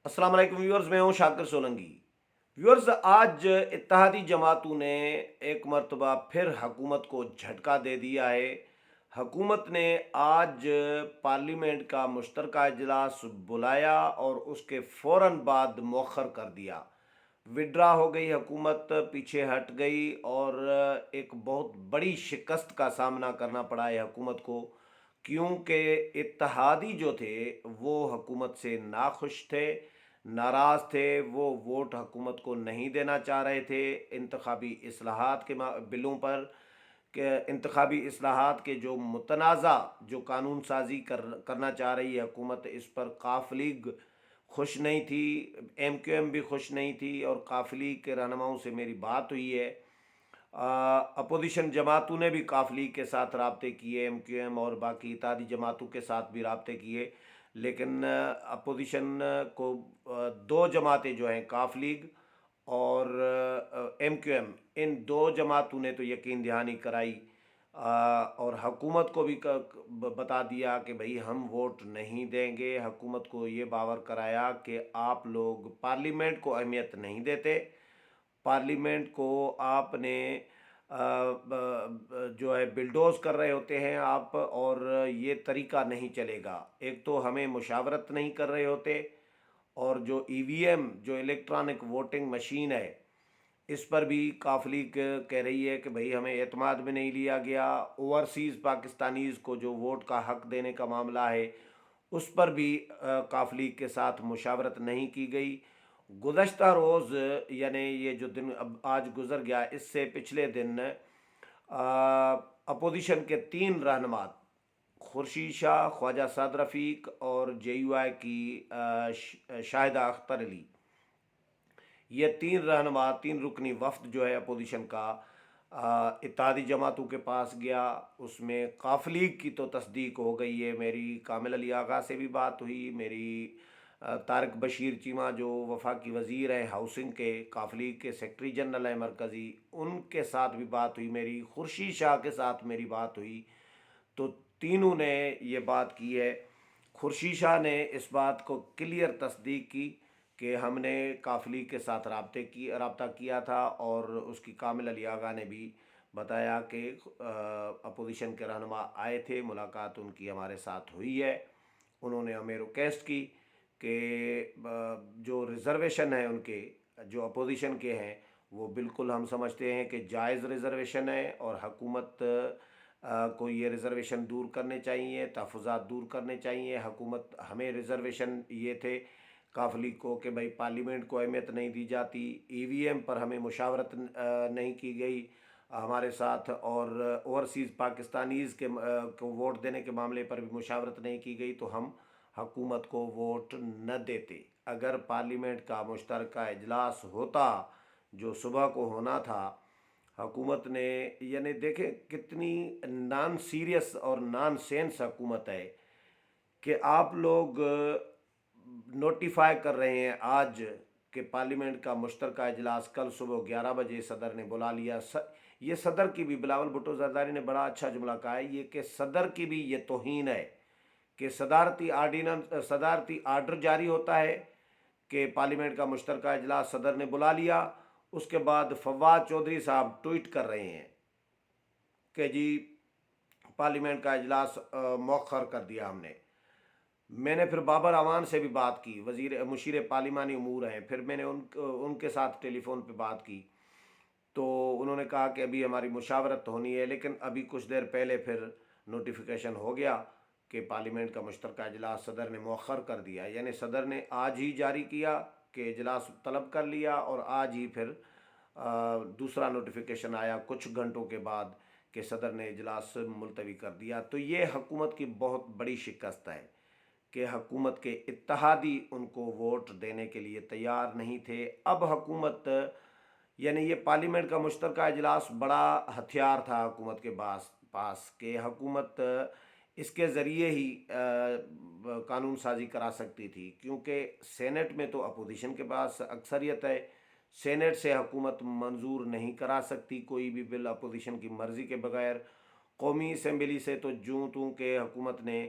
अस्सलाम वालेकुम व्यूअर्स, मैं हूं शाकिर सोलंकी। व्यूअर्स, आज इत्तेहादी जमातों ने एक मर्तबा फिर हुकूमत को झटका दे दिया है। हुकूमत ने आज पार्लियामेंट का मुश्तरका इजलास बुलाया और उसके फ़ौरन बाद मौखर कर दिया। विड्रा हो गई हुकूमत, पीछे हट गई और एक बहुत बड़ी शिकस्त का सामना करना पड़ा है हुकूमत को, क्योंकि इत्तेहादी जो थे वो हुकूमत से नाखुश थे, नाराज़ थे। वो वोट हुकूमत को नहीं देना चाह रहे थे इंतखाबी इस्लाहात के बिलों पर, के इंतखाबी इस्लाहात के जो मुतनाज़ा जो कानून साजी करना चाह रही है हुकूमत, इस पर काफ लीग खुश नहीं थी, एम क्यू एम भी खुश नहीं थी और काफ लीग के रहनुमाओं से मेरी बात हुई है। अपोजिशन जमातों ने भी काफ लीग के साथ रबते किए, एम क्यू एम और बाकी इत्तेहादी जमातों के साथ भी रबते किए, लेकिन अपोजिशन को दो जमातें जो हैं, काफ लीग और एम क्यू एम, इन दो जमातों ने तो यकीन दहानी कराई और हुकूमत को भी बता दिया कि भाई हम वोट नहीं देंगे। हुकूमत को ये बावर कराया कि आप लोग पार्लियामेंट को अहमियत नहीं देते, पार्लियामेंट को आपने जो है बिल्डोज कर रहे होते हैं आप, और ये तरीका नहीं चलेगा। एक तो हमें मुशावरत नहीं कर रहे होते, और जो ईवीएम जो इलेक्ट्रॉनिक वोटिंग मशीन है, इस पर भी काफ लीग कह रही है कि भाई हमें एतमाद में नहीं लिया गया। ओवरसीज़ पाकिस्तानीज़ को जो वोट का हक देने का मामला है, उस पर भी काफ लीग के साथ मुशावरत नहीं की गई। गुज़श्ता रोज़, यानी ये जो दिन अब आज गुज़र गया, इससे पिछले दिन अपोजिशन के तीन रहनुमा, खुर्शीद शाह, ख्वाजा साद रफ़ीक और जे यू आई की शाहिदा अख्तर अली, ये तीन रहनुमा, तीन रुकनी वफ्द जो है अपोजिशन का, इत्तेहादी जमातों के पास गया। उसमें काफ लीग की तो तस्दीक हो गई है, मेरी कामिल अली आगा से भी बात हुई, मेरी तारिक बशीर चीमा जो वफाकी वज़ीर हैं हाउसिंग के, काफ लीग के सेक्रेटरी जनरल हैं मरकज़ी, उनके साथ भी बात हुई, मेरी खुर्शीद शाह के साथ मेरी बात हुई। तो तीनों ने ये बात की है। खुर्शीद शाह ने इस बात को क्लियर तस्दीक की कि हमने काफ लीग के साथ रबता किया था, और उसकी कामिल अली आगा ने भी बताया कि अपोजिशन के रहनुमा आए थे, मुलाकात उनकी हमारे साथ हुई है। उन्होंने हमें रिक्वेस्ट की कि जो रिज़र्वेशन है उनके, जो अपोजिशन के हैं, वो बिल्कुल हम समझते हैं कि जायज़ रिज़र्वेशन है और हुकूमत को ये रिज़र्वेशन दूर करने चाहिए, तहफ़्फ़ुज़ात दूर करने चाहिए। हुकूमत हमें रिज़र्वेशन ये थे काफ लीग को कि भाई पार्लियामेंट को अहमियत नहीं दी जाती, ईवीएम पर हमें मुशावरत नहीं की गई हमारे साथ, और ओवरसीज़ पाकिस्तानीज़ के को वोट देने के मामले पर भी मुशावरत नहीं की गई, तो हम हुकूमत को वोट न देते। अगर पार्लियामेंट का मुश्तरका इजलास होता जो सुबह को होना था, हुकूमत ने, यानी देखें कितनी नॉन सीरियस और नॉन सेंस हुकूमत है कि आप लोग नोटिफाई कर रहे हैं आज कि पार्लियामेंट का मुश्तरका इजलास कल सुबह 11 बजे सदर ने बुला लिया। ये सदर की भी, बिलावल भुट्टो जरदारी ने बड़ा अच्छा जुमला कहा है ये, कि सदर की भी ये तौहीन है कि सदारती आर्डर जारी होता है कि पार्लियामेंट का मुश्तरका इजलास सदर ने बुला लिया, उसके बाद फवाद चौधरी साहब ट्वीट कर रहे हैं कि जी पार्लियामेंट का इजलास मौखर कर दिया हमने। मैंने फिर बाबर अवान से भी बात की, वज़ीर मुशीर पार्लिमानी अमूर हैं, फिर मैंने उनके साथ टेलीफोन पे बात की, तो उन्होंने कहा कि अभी हमारी मुशावरत होनी है, लेकिन अभी कुछ देर पहले फिर नोटिफिकेशन हो गया कि पार्लियामेंट का मुश्तरका इजलास सदर ने मौखर कर दिया। यानी सदर ने आज ही जारी किया कि इजलास तलब कर लिया, और आज ही फिर दूसरा नोटिफिकेशन आया कुछ घंटों के बाद कि सदर ने इजलास मुलतवी कर दिया। तो ये हुकूमत की बहुत बड़ी शिकस्त है कि हुकूमत के इत्तेहादी उनको वोट देने के लिए तैयार नहीं थे। अब हुकूमत, यानी ये पार्लियामेंट का मुश्तरका इजलास बड़ा हथियार था हुकूमत के पास पास कि हुकूमत इसके ज़रिए ही कानून साजी करा सकती थी, क्योंकि सेनेट में तो अपोजिशन के पास अक्सरियत है। सेनेट से हुकूमत मंजूर नहीं करा सकती कोई भी बिल अपोजिशन की मर्ज़ी के बगैर। कौमी असम्बली से तो जूँ तूँ के हुकूमत ने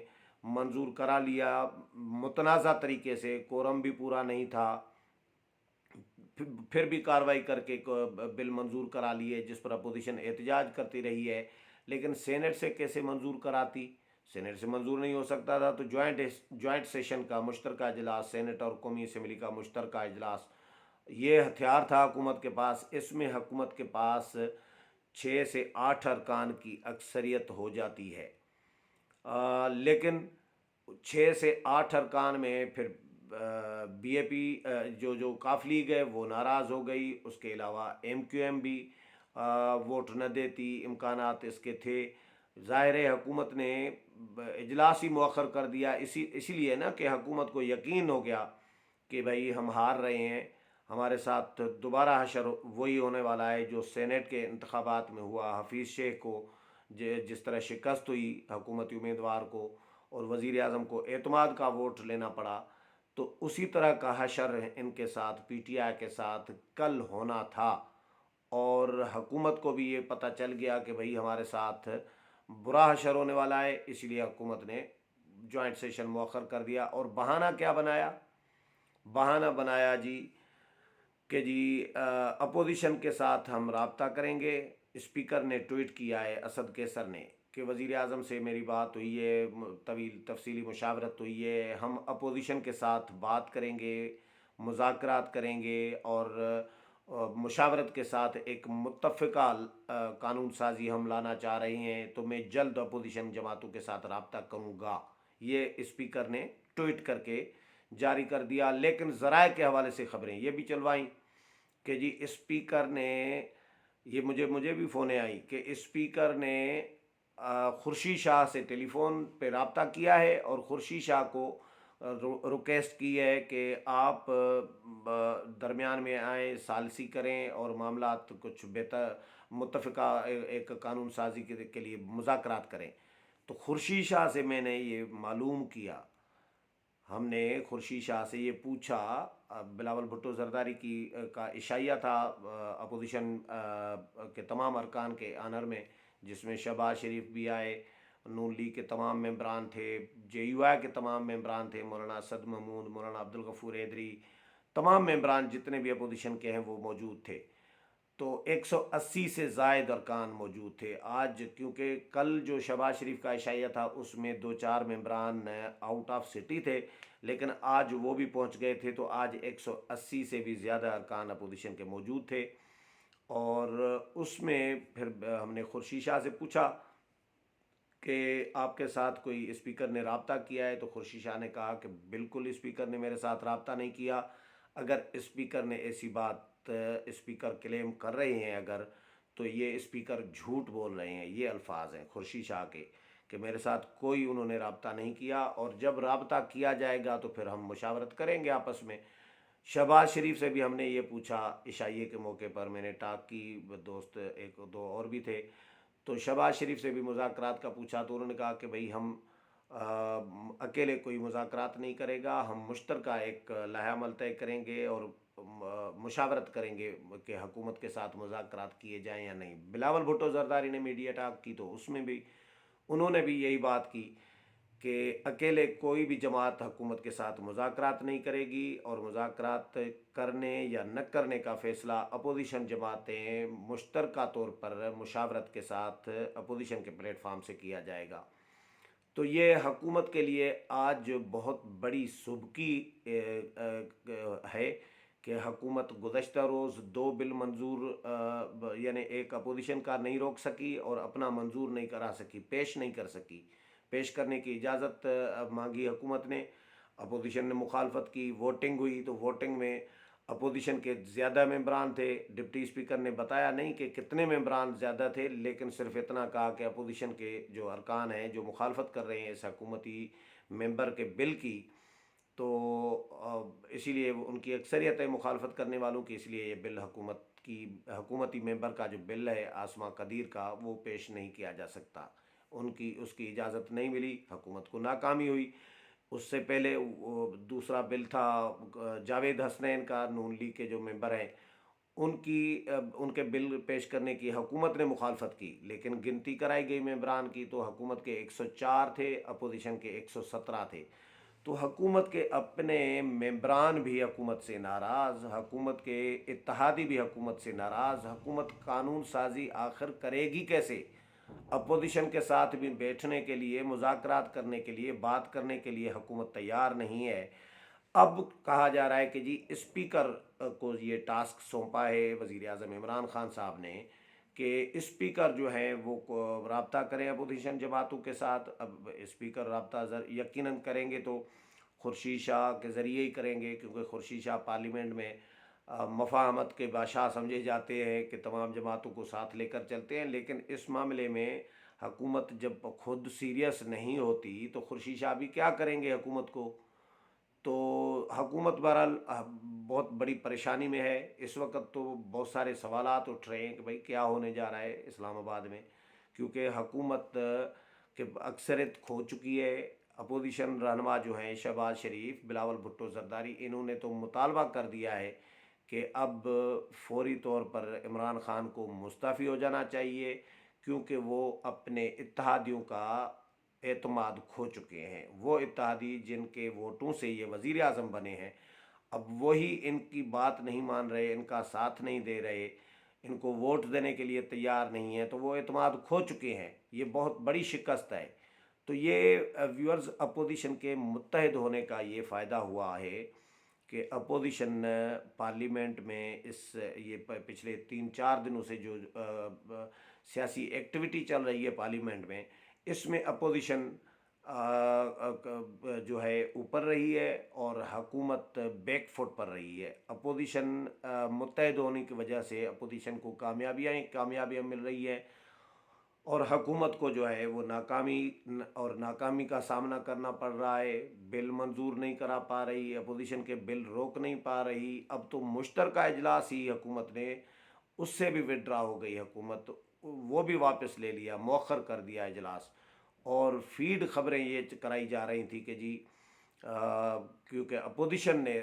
मंजूर करा लिया मुतनाज़ा तरीके से, कोरम भी पूरा नहीं था, फिर भी कार्रवाई करके बिल मंजूर करा लिए, जिस पर अपोजिशन एहतजाज करती रही है। लेकिन सेनेट से कैसे मंजूर कराती? सेनेट से मंजूर नहीं हो सकता था, तो जॉइंट सेशन का मुश्तरका इजलास, सेनेट और कौमी असम्बली का मुश्तरका इजलास, ये हथियार था हुकूमत के पास। इसमें हुकूमत के पास 6 से 8 अरकान की अक्सरियत हो जाती है। लेकिन 6 से 8 अरकान में फिर बीएपी जो जो काफ लीग है वो नाराज़ हो गई। उसके अलावा एमक्यूएम भी वोट न देती, इम्कानात इसके थे। ज़ाहिर है हुकूमत ने इजलास ही मौखर कर दिया, इसीलिए ना कि हुकूमत को यकीन हो गया कि भाई हम हार रहे हैं, हमारे साथ दोबारा हशर वही होने वाला है जो सेनेट के इंतखाबात में हुआ। हफीज़ शेख को जिस तरह शिकस्त हुई हुकूमती उम्मीदवार को, और वज़ीर आज़म को एतमाद का वोट लेना पड़ा, तो उसी तरह का हशर इनके साथ, पीटीआई के साथ कल होना था। और हुकूमत को भी ये पता चल गया कि भाई हमारे साथ बुरा हशर होने वाला है, इसलिए हुकूमत ने जॉइंट सेशन मौखर कर दिया। और बहाना क्या बनाया? बहाना बनाया जी कि जी अपोजिशन के साथ हम राब्ता करेंगे। स्पीकर ने ट्वीट किया है, असद कैसर ने, कि वज़ीर आज़म से मेरी बात हुई है, तवील तफसीली मुशावरत हुई है, हम अपोजिशन के साथ बात करेंगे, मुज़ाकरात करेंगे और मुशावरत के साथ एक मुत्तफ़िका कानून साजी हम लाना चाह रहे हैं, तो मैं जल्द अपोजिशन जमातों के साथ राब्ता करूँगा। ये स्पीकर ने ट्वीट करके जारी कर दिया। लेकिन ज़राए के हवाले से खबरें ये भी चलवाईं कि जी स्पीकर ने, ये मुझे भी फ़ोनें आई कि स्पीकर ने खुर्शीद शाह से टेलीफोन पे रब्ता किया है और खुर्शीद शाह को रिक्वेस्ट की है कि आप दरमियान में आए, सालसी करें और मामलात कुछ बेहतर मुत्तफ़िका एक कानून साजी के लिए मुज़ाकरात करें। तो खुर्शीद शाह से मैंने ये मालूम किया, हमने खुर्शीद शाह से ये पूछा, बिलावल भुट्टो जरदारी की का इशाइया था अपोजिशन के तमाम अरकान के आनर में, जिसमें शहबाज शरीफ भी आए, नून लीग के तमाम मेंबरान थे, JUI के तमाम मेंबरान थे, मौलाना असद महमूद, मौलाना अब्दुल गफूर हैदरी, तमाम मेंबरान जितने भी अपोजिशन के हैं वो मौजूद थे। तो 180 से ज़ायद अरकान मौजूद थे आज, क्योंकि कल जो शहबाज शरीफ का इशाइया था उसमें 2-4 मेंबरान आउट ऑफ सिटी थे, लेकिन आज वो भी पहुंच गए थे। तो आज 180 से भी ज़्यादा अरकान अपोजिशन के मौजूद थे। और उसमें फिर हमने खुर्शीद शाह से पूछा कि आपके साथ कोई स्पीकर ने रब्ता किया है? तो खुर्शीद शाह ने कहा कि बिल्कुल स्पीकर ने मेरे साथ रब्ता नहीं किया। अगर स्पीकर ने ऐसी बात, स्पीकर क्लेम कर रहे हैं अगर, तो ये स्पीकर झूठ बोल रहे हैं। ये अल्फाज हैं खुर्शीद शाह के कि मेरे साथ कोई उन्होंने रब्ता नहीं किया, और जब रब्ता किया जाएगा तो फिर हम मुशावरत करेंगे आपस में। शहबाज शरीफ से भी हमने ये पूछा, इशाइये के मौके पर मैंने टाक की, दोस्त एक दो और भी थे, तो शहबाज शरीफ से भी मुज़ाकरात का पूछा, तो उन्होंने कहा कि भाई हम अकेले कोई मुज़ाकरात नहीं करेगा, हम मुश्तरका एक लहामल तय करेंगे और मुशावरत करेंगे कि हुकूमत के साथ मुज़ाकरात किए जाएं या नहीं। बिलावल भुट्टो जरदारी ने मीडिया टाक की, तो उसमें भी उन्होंने भी यही बात की कि अकेले कोई भी जमात हुकूमत के साथ मुज़ाकरात नहीं करेगी, और मुज़ाकरात करने या न करने का फ़ैसला अपोजिशन जमातें मुश्तरका तौर पर मुशावरत के साथ अपोजिशन के प्लेटफार्म से किया जाएगा। तो ये हुकूमत के लिए आज बहुत बड़ी सुबकी है कि हुकूमत गुज़श्ता रोज़ 2 बिल मंजूर, यानी एक अपोजिशन का नहीं रोक सकी और अपना मंजूर नहीं करा सकी, पेश नहीं कर सकी। पेश करने की इजाज़त मांगी हुकूमत ने, अपोजिशन ने मुखालफत की, वोटिंग हुई, तो वोटिंग में अपोजिशन के ज़्यादा मेंबरान थे। डिप्टी स्पीकर ने बताया नहीं कि कितने मेंबरान ज़्यादा थे, लेकिन सिर्फ इतना कहा कि अपोजिशन के जो अरकान हैं जो मुखालफत कर रहे हैं इस हुकूमती मेंबर के बिल की, तो इसीलिए उनकी अक्सरियत है मुखालफत करने वालों की, इसलिए ये बिल हुकूमती मेंबर का जो बिल है आसमा कदीर का, वो पेश नहीं किया जा सकता। उसकी इजाज़त नहीं मिली, हुकूमत को नाकामी हुई। उससे पहले वो दूसरा बिल था जावेद हसनैन का, नून लीग के जो मेंबर हैं, ان کے بل پیش کرنے کی حکومت نے مخالفت کی، لیکن گنتی کرائی گئی ممبران کی تو حکومت کے 104 تھے، اپوزیشن کے 117 تھے۔ تو حکومت کے اپنے ممبران بھی حکومت سے ناراض، حکومت کے اتحادی بھی حکومت سے ناراض۔ حکومت قانون سازی آخر کرے گی کیسے؟ اپوزیشن کے ساتھ بھی بیٹھنے کے لیے، مذاکرات کرنے کے لیے، بات کرنے کے لیے حکومت تیار نہیں ہے۔ اب کہا جا رہا ہے کہ جی اسپیکر کو یہ ٹاسک سونپا ہے وزیر اعظم عمران خان صاحب نے کہ اسپیکر جو ہیں وہ رابطہ کریں اپوزیشن جماعتوں کے ساتھ۔ اب اسپیکر رابطہ یقیناً کریں گے تو خورشید شاہ کے ذریعے ہی کریں گے، کیونکہ خورشید شاہ پارلیمنٹ میں مفاہمت کے بادشاہ سمجھے جاتے ہیں کہ تمام جماعتوں کو ساتھ لے کر چلتے ہیں۔ لیکن اس معاملے میں حکومت جب خود سیریس نہیں ہوتی تو خورشید شاہ بھی کیا کریں گے حکومت کو؟ تو حکومت بہرحال بہت بڑی پریشانی میں ہے اس وقت۔ تو بہت سارے سوالات اٹھ رہے ہیں کہ بھئی کیا ہونے جا رہا ہے اسلام آباد میں، کیونکہ حکومت کے اکثریت کھو چکی ہے۔ اپوزیشن رہنما جو ہیں شہباز شریف، بلاول بھٹو زرداری، انہوں نے تو مطالبہ کر دیا ہے کہ اب فوری طور پر عمران خان کو مستعفی ہو جانا چاہیے، کیونکہ وہ اپنے اتحادیوں کا اعتماد کھو چکے ہیں۔ وہ اتحادی جن کے ووٹوں سے یہ وزیر اعظم بنے ہیں، اب وہی ان کی بات نہیں مان رہے، ان کا ساتھ نہیں دے رہے، ان کو ووٹ دینے کے لیے تیار نہیں ہیں، تو وہ اعتماد کھو چکے ہیں۔ یہ بہت بڑی شکست ہے۔ تو یہ ویورز اپوزیشن کے متحد ہونے کا یہ فائدہ ہوا ہے کہ اپوزیشن پارلیمنٹ میں یہ پچھلے 3-4 دنوں سے جو سیاسی ایکٹیویٹی چل رہی ہے پارلیمنٹ میں، اس میں اپوزیشن جو ہے اوپر رہی ہے اور حکومت بیک فٹ پر رہی ہے۔ اپوزیشن متحد ہونے کی وجہ سے اپوزیشن کو کامیابیاں مل رہی ہے، اور حکومت کو جو ہے وہ ناکامی کا سامنا کرنا پڑ رہا ہے۔ بل منظور نہیں کرا پا رہی، اپوزیشن کے بل روک نہیں پا رہی۔ اب تو مشترکہ اجلاس ہی حکومت نے، اس سے بھی وڈرا ہو گئی حکومت، وہ بھی واپس لے لیا، مؤخر کر دیا اجلاس۔ اور فیڈ خبریں یہ کرائی جا رہی تھی کہ جی کیونکہ اپوزیشن نے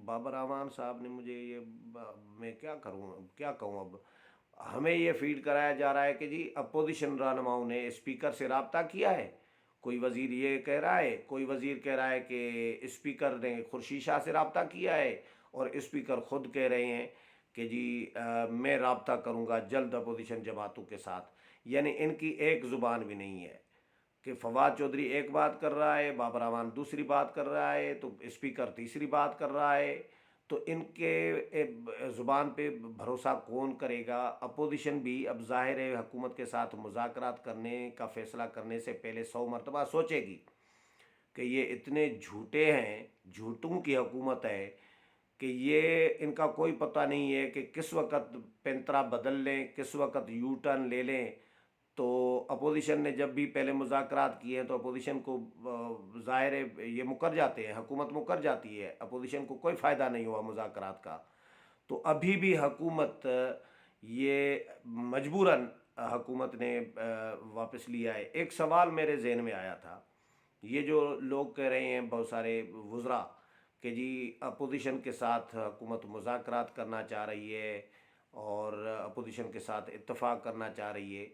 بابر اعوان صاحب نے میں کیا کہوں اب، ہمیں یہ فیڈ کرایا جا رہا ہے کہ جی اپوزیشن رہنماؤں نے اسپیکر سے رابطہ کیا ہے۔ کوئی وزیر یہ کہہ رہا ہے، کوئی وزیر کہہ رہا ہے کہ اسپیکر نے خورشید شاہ سے رابطہ کیا ہے، اور اسپیکر خود کہہ رہے ہیں کہ جی میں رابطہ کروں گا جلد اپوزیشن جماعتوں کے ساتھ۔ یعنی ان کی ایک زبان بھی نہیں ہے کہ فواد چودھری ایک بات کر رہا ہے، بابر اعوان دوسری بات کر رہا ہے، تو اسپیکر تیسری بات کر رہا ہے۔ تو ان کے زبان پہ بھروسہ کون کرے گا؟ اپوزیشن بھی اب ظاہر ہے حکومت کے ساتھ مذاکرات کرنے کا فیصلہ کرنے سے پہلے 100 مرتبہ سوچے گی کہ یہ اتنے جھوٹے ہیں، جھوٹوں کی حکومت ہے کہ یہ ان کا کوئی پتہ نہیں ہے کہ کس وقت پینترا بدل لیں، کس وقت یو ٹرن لے لیں۔ تو اپوزیشن نے جب بھی پہلے مذاکرات کیے ہیں تو اپوزیشن کو ظاہر ہے یہ مکر جاتے ہیں، حکومت مکر جاتی ہے، اپوزیشن کو کوئی فائدہ نہیں ہوا مذاکرات کا۔ تو ابھی بھی حکومت یہ مجبوراً حکومت نے واپس لیا ہے۔ ایک سوال میرے ذہن میں آیا تھا، یہ جو لوگ کہہ رہے ہیں بہت سارے وزراء کہ جی اپوزیشن کے ساتھ حکومت مذاکرات کرنا چاہ رہی ہے اور اپوزیشن کے ساتھ اتفاق کرنا چاہ رہی ہے،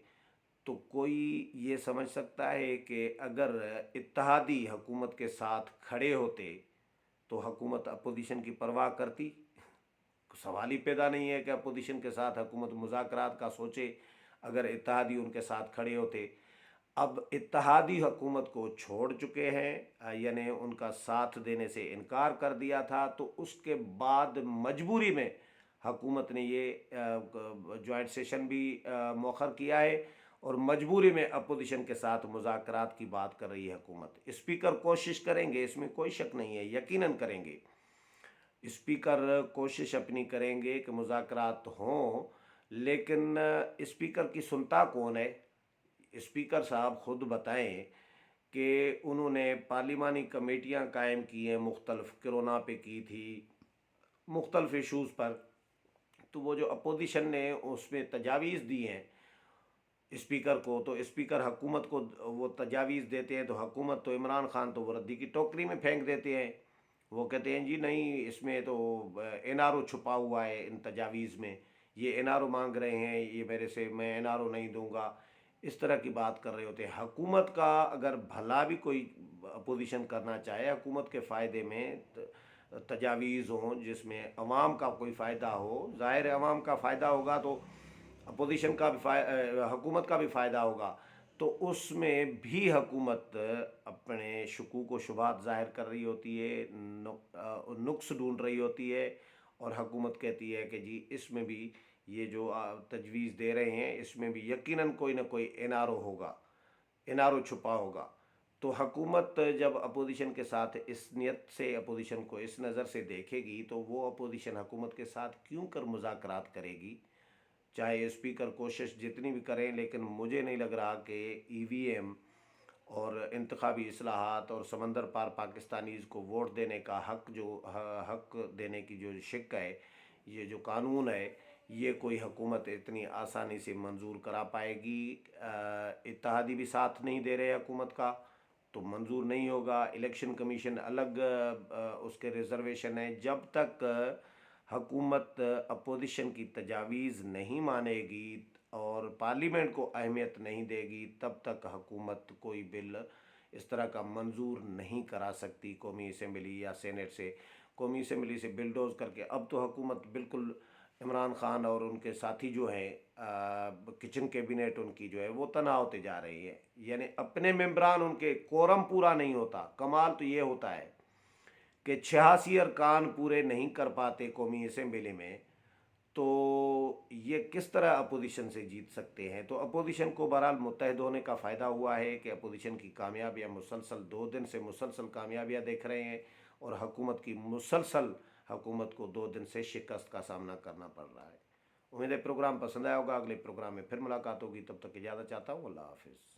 تو کوئی یہ سمجھ سکتا ہے کہ اگر اتحادی حکومت کے ساتھ کھڑے ہوتے تو حکومت اپوزیشن کی پرواہ کرتی؟ سوال ہی پیدا نہیں ہے کہ اپوزیشن کے ساتھ حکومت مذاکرات کا سوچے اگر اتحادی ان کے ساتھ کھڑے ہوتے۔ اب اتحادی حکومت کو چھوڑ چکے ہیں، یعنی ان کا ساتھ دینے سے انکار کر دیا تھا، تو اس کے بعد مجبوری میں حکومت نے یہ جوائنٹ سیشن بھی مؤخر کیا ہے، اور مجبوری میں اپوزیشن کے ساتھ مذاکرات کی بات کر رہی ہے حکومت۔ اسپیکر کوشش کریں گے، اس میں کوئی شک نہیں ہے، یقیناً کریں گے۔ اسپیکر کوشش اپنی کریں گے کہ مذاکرات ہوں، لیکن اسپیکر کی سنتا کون ہے؟ اسپیکر صاحب خود بتائیں کہ انہوں نے پارلیمانی کمیٹیاں قائم کی ہیں، مختلف کرونا پہ کی تھی، مختلف ایشوز پر، تو وہ جو اپوزیشن نے اس میں تجاویز دی ہیں اسپیکر کو، تو اسپیکر حکومت کو وہ تجاویز دیتے ہیں، تو حکومت تو عمران خان تو وہ ردی کی ٹوکری میں پھینک دیتے ہیں، وہ کہتے ہیں جی نہیں اس میں تو این آر او چھپا ہوا ہے ان تجاویز میں، یہ این آر او مانگ رہے ہیں، یہ میرے سے، میں این آر او نہیں دوں گا، اس طرح کی بات کر رہے ہوتے ہیں۔ حکومت کا اگر بھلا بھی کوئی اپوزیشن کرنا چاہے، حکومت کے فائدے میں تجاویز ہوں جس میں عوام کا کوئی فائدہ ہو، ظاہر ہے عوام کا فائدہ ہوگا تو اپوزیشن کا بھی حکومت کا بھی فائدہ ہوگا، تو اس میں بھی حکومت اپنے شکوک و شبہات ظاہر کر رہی ہوتی ہے، نقص ڈھونڈ رہی ہوتی ہے، اور حکومت کہتی ہے کہ جی اس میں بھی یہ جو تجویز دے رہے ہیں اس میں بھی یقیناً کوئی نہ کوئی این آر او ہوگا، این آر او چھپا ہوگا۔ تو حکومت جب اپوزیشن کے ساتھ اس نیت سے اپوزیشن کو اس نظر سے دیکھے گی تو وہ اپوزیشن حکومت کے ساتھ کیوں کر مذاکرات کرے گی، چاہے اسپیکر کوشش جتنی بھی کریں، لیکن مجھے نہیں لگ رہا کہ ای وی ایم اور انتخابی اصلاحات اور سمندر پار پاکستانیز کو ووٹ دینے کا حق، جو حق دینے کی جو شک ہے، یہ جو قانون ہے، یہ کوئی حکومت اتنی آسانی سے منظور کرا پائے گی۔ اتحادی بھی ساتھ نہیں دے رہے حکومت کا تو منظور نہیں ہوگا۔ الیکشن کمیشن الگ اس کے ریزرویشن ہے۔ جب تک حکومت اپوزیشن کی تجاویز نہیں مانے گی اور پارلیمنٹ کو اہمیت نہیں دے گی، تب تک حکومت کوئی بل اس طرح کا منظور نہیں کرا سکتی قومی اسمبلی یا سینٹ سے۔ قومی اسمبلی سے بلڈوز کر کے اب تو حکومت بالکل، عمران خان اور ان کے ساتھی جو ہیں کچن کیبنٹ ان کی جو ہے وہ تنہا ہوتے جا رہی ہے، یعنی اپنے ممبران ان کے کورم پورا نہیں ہوتا۔ کمال تو یہ ہوتا ہے کہ 86 ارکان پورے نہیں کر پاتے قومی اسمبلی میں، تو یہ کس طرح اپوزیشن سے جیت سکتے ہیں؟ تو اپوزیشن کو بہرحال متحد ہونے کا فائدہ ہوا ہے کہ اپوزیشن کی کامیابیاں مسلسل 2 دن سے مسلسل کامیابیاں دیکھ رہے ہیں، اور حکومت کی مسلسل، حکومت کو 2 دن سے شکست کا سامنا کرنا پڑ رہا ہے۔ امید ہے پروگرام پسند آیا ہوگا، اگلے پروگرام میں پھر ملاقات ہوگی، تب تک اجازت چاہتا ہوں، اللہ حافظ۔